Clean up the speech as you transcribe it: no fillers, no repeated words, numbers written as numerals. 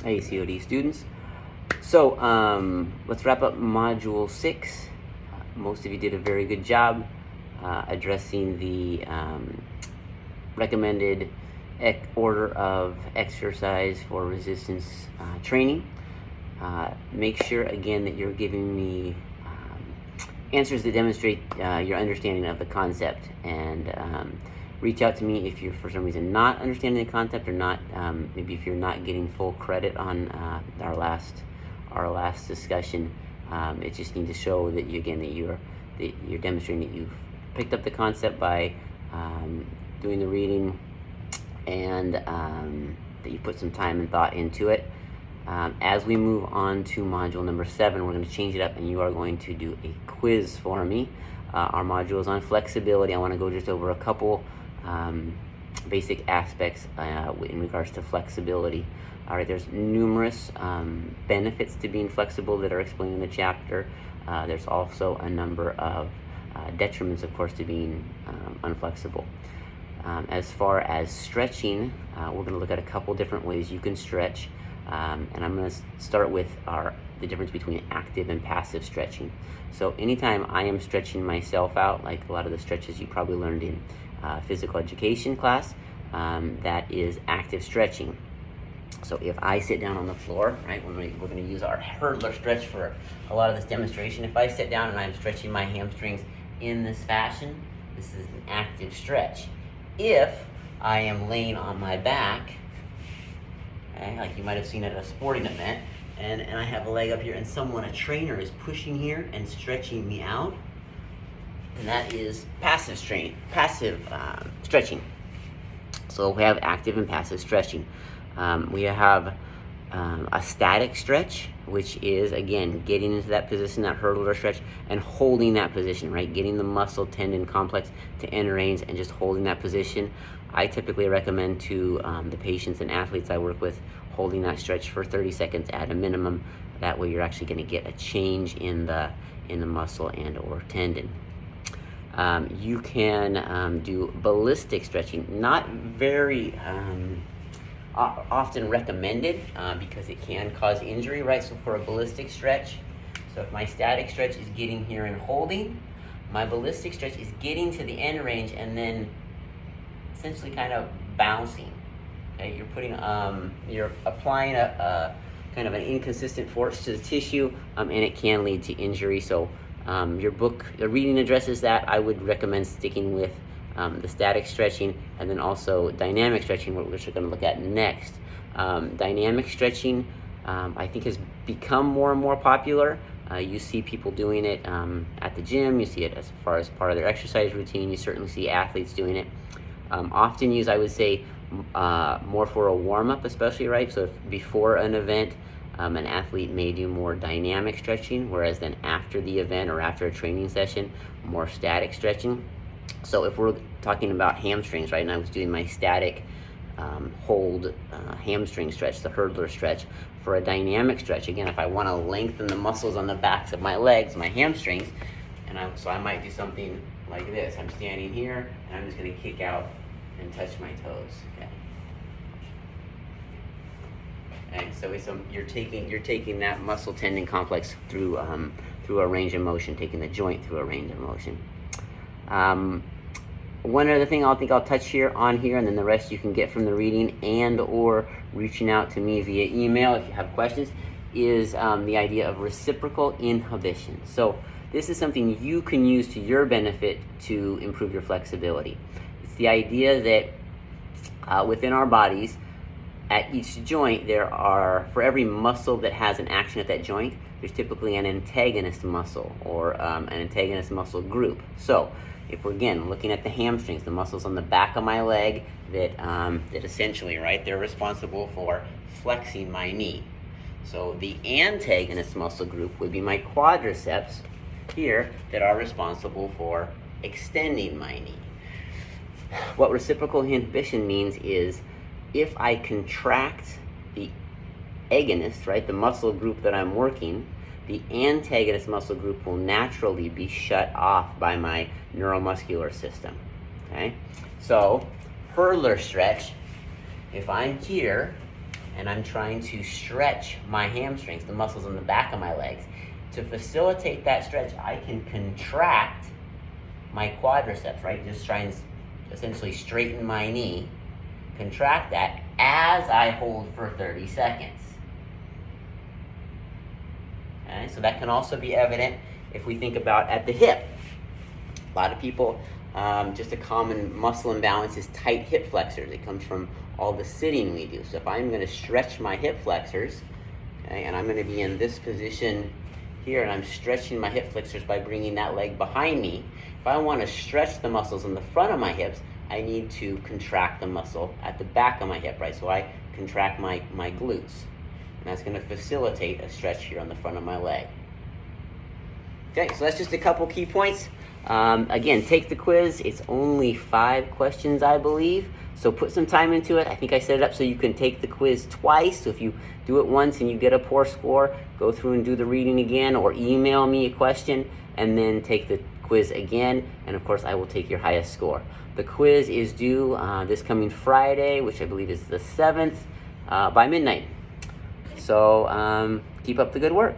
Hey, COD students. So let's wrap up Module 6. Most of you did a very good job addressing the recommended order of exercise for resistance training. Make sure, again, that you're giving me answers that demonstrate your understanding of the concept, and reach out to me if you're for some reason not understanding the concept, or not maybe if you're not getting full credit on our last discussion. It just needs to show that you're demonstrating that you've picked up the concept by doing the reading, and that you put some time and thought into it. As we move on to module number 7, we're going to change it up, and you are going to do a quiz for me. Our module is on flexibility. I want to go just over a couple basic aspects in regards to flexibility. All right, there's numerous benefits to being flexible that are explained in the chapter. There's also a number of detriments, of course, to being unflexible. As far as stretching, we're going to look at a couple different ways you can stretch. And I'm going to start with the difference between active and passive stretching. So anytime I am stretching myself out, like a lot of the stretches you probably learned in physical education class, that is active stretching. So if I sit down on the floor, right, we're going to use our hurdler stretch for a lot of this demonstration. If I sit down and I'm stretching my hamstrings in this fashion, this is an active stretch. If I am laying on my back, okay, like you might have seen at a sporting event, and I have a leg up here, and a trainer is pushing here and stretching me out, and that is passive stretching. So we have active and passive stretching. We have a static stretch, which is, again, getting into that position, that hurdler stretch, and holding that position, right? Getting the muscle tendon complex to end range and just holding that position. I typically recommend to the patients and athletes I work with holding that stretch for 30 seconds at a minimum. That way you're actually going to get a change in the muscle and or tendon. You can do ballistic stretching. Not very often recommended because it can cause injury, right? So for a ballistic stretch, so if my static stretch is getting here and holding, my ballistic stretch is getting to the end range and then essentially kind of bouncing. Okay, you're applying a kind of an inconsistent force to the tissue, and it can lead to injury. So the reading addresses that. I would recommend sticking with the static stretching, and then also dynamic stretching, which we're going to look at next. Dynamic stretching, I think, has become more and more popular. You see people doing it at the gym. You see it as far as part of their exercise routine. You certainly see athletes doing it. Often used, I would say, more for a warm-up, especially, right? So if before an event, an athlete may do more dynamic stretching, whereas then after the event or after a training session, more static stretching. So if we're talking about hamstrings, right, and I was doing my static hold hamstring stretch, the hurdler stretch. For a dynamic stretch, again, if I want to lengthen the muscles on the backs of my legs, my hamstrings, so I might do something like this. I'm standing here, and I'm just going to kick out and touch my toes. Okay. And so you're taking that muscle tendon complex through a range of motion, taking the joint through a range of motion. One other thing I'll touch on here, and then the rest you can get from the reading and or reaching out to me via email if you have questions, is the idea of reciprocal inhibition. So this is something you can use to your benefit to improve your flexibility. It's the idea that within our bodies, at each joint, for every muscle that has an action at that joint, there's typically an antagonist muscle or an antagonist muscle group. So if we're, again, looking at the hamstrings, the muscles on the back of my leg that essentially, right, they're responsible for flexing my knee. So the antagonist muscle group would be my quadriceps here that are responsible for extending my knee. What reciprocal inhibition means is if I contract the agonist, right, the muscle group that I'm working, the antagonist muscle group will naturally be shut off by my neuromuscular system. Okay? So, hurdler stretch, if I'm here and I'm trying to stretch my hamstrings, the muscles on the back of my legs. To facilitate that stretch, I can contract my quadriceps, right? Just try and essentially straighten my knee, contract that as I hold for 30 seconds. Okay, so that can also be evident if we think about at the hip. A lot of people, just a common muscle imbalance is tight hip flexors. It comes from all the sitting we do. So if I'm going to stretch my hip flexors, okay, and I'm going to be in this position here, and I'm stretching my hip flexors by bringing that leg behind me. If I want to stretch the muscles in the front of my hips, I need to contract the muscle at the back of my hip, right? So I contract my glutes. And that's going to facilitate a stretch here on the front of my leg. Okay, so that's just a couple key points. Again, take the quiz. It's only 5 questions, I believe. So put some time into it. I think I set it up so you can take the quiz twice. So if you do it once and you get a poor score, go through and do the reading again, or email me a question and then take the quiz again. And of course, I will take your highest score. The quiz is due this coming Friday, which I believe is the 7th, by midnight. So keep up the good work.